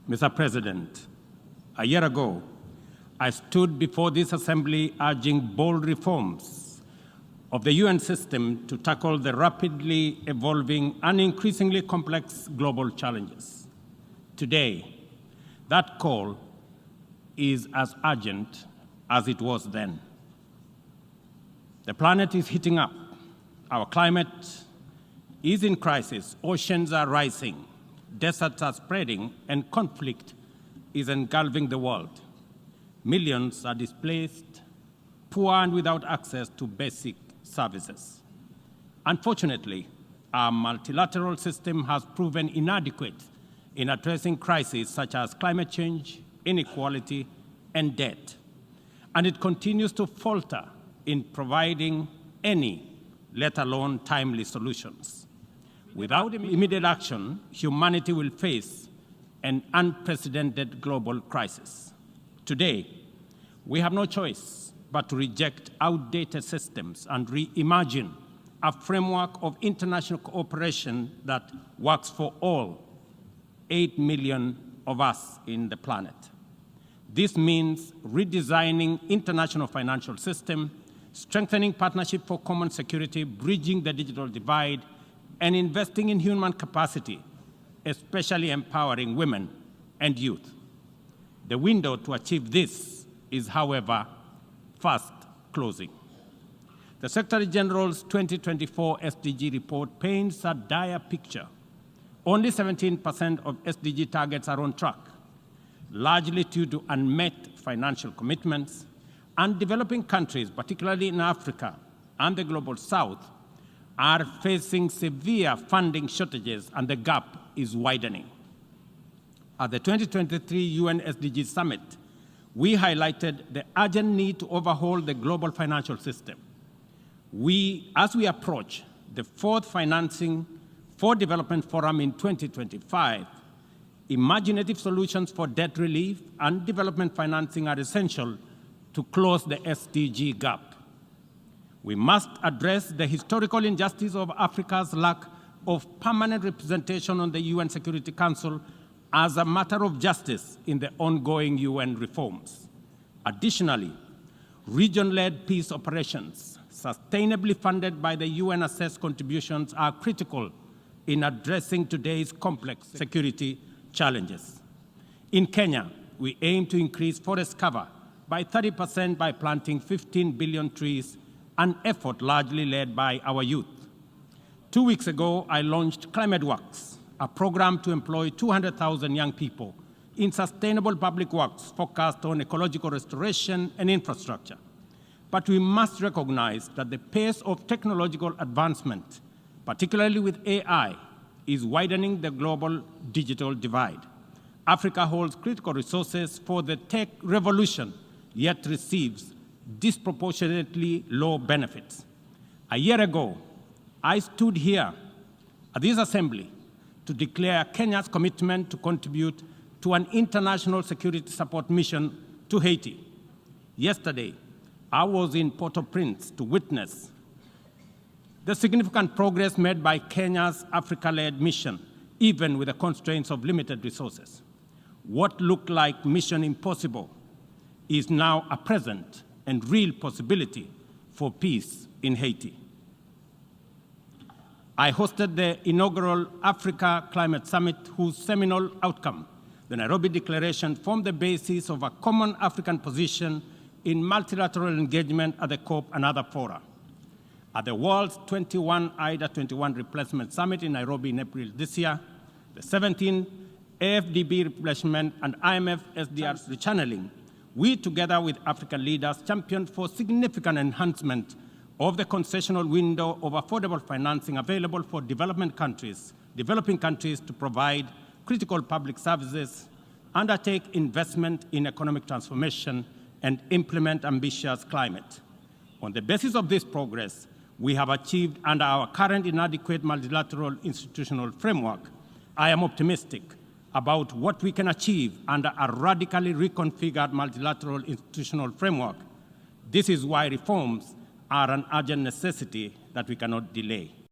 Mr. President, a year ago, I stood before this Assembly urging bold reforms of the UN system to tackle the rapidly evolving and increasingly complex global challenges. Today, that call is as urgent as it was then. The planet is heating up. Our climate is in crisis. Oceans are rising. Deserts are spreading, and conflict is engulfing the world. Millions are displaced, poor and without access to basic services. Unfortunately, our multilateral system has proven inadequate in addressing crises such as climate change, inequality, and debt. And it continues to falter in providing any, let alone timely solutions. Without immediate action, humanity will face an unprecedented global crisis. Today, we have no choice but to reject outdated systems and reimagine a framework of international cooperation that works for all 8 million of us in the planet. This means redesigning international financial system, strengthening partnership for common security, bridging the digital divide, and investing in human capacity, especially empowering women and youth. The window to achieve this is, however, fast closing. The Secretary General's 2024 SDG report paints a dire picture. Only 17% of SDG targets are on track, largely due to unmet financial commitments, and developing countries, particularly in Africa and the Global South, are facing severe funding shortages, and the gap is widening. At the 2023 UN SDG Summit, we highlighted the urgent need to overhaul the global financial system. As we approach the fourth Financing for Development Forum in 2025, imaginative solutions for debt relief and development financing are essential to close the SDG gap. We must address the historical injustice of Africa's lack of permanent representation on the UN Security Council as a matter of justice in the ongoing UN reforms. Additionally, region-led peace operations, sustainably funded by the UN-assessed contributions, are critical in addressing today's complex security challenges. In Kenya, we aim to increase forest cover by 30% by planting 15 billion trees, an effort largely led by our youth. 2 weeks ago, I launched Climate Works, a program to employ 200,000 young people in sustainable public works focused on ecological restoration and infrastructure. But we must recognize that the pace of technological advancement, particularly with AI, is widening the global digital divide. Africa holds critical resources for the tech revolution, yet receives disproportionately low benefits. A year ago, I stood here at this Assembly to declare Kenya's commitment to contribute to an international security support mission to Haiti. Yesterday, I was in Port-au-Prince to witness the significant progress made by Kenya's Africa-led mission, even with the constraints of limited resources. What looked like mission impossible is now a present and real possibility for peace in Haiti. I hosted the inaugural Africa Climate Summit, whose seminal outcome, the Nairobi Declaration, formed the basis of a common African position in multilateral engagement at the COP and other fora. At the world's 21 IDA 21 Replacement Summit in Nairobi in April this year, the 17th AFDB replacement and IMF SDR rechanneling, we, together with African leaders, championed for significant enhancement of the concessional window of affordable financing available for developing countries to provide critical public services, undertake investment in economic transformation, and implement ambitious climate. On the basis of this progress, we have achieved under our current inadequate multilateral institutional framework. I am optimistic about what we can achieve under a radically reconfigured multilateral institutional framework. This is why reforms are an urgent necessity that we cannot delay.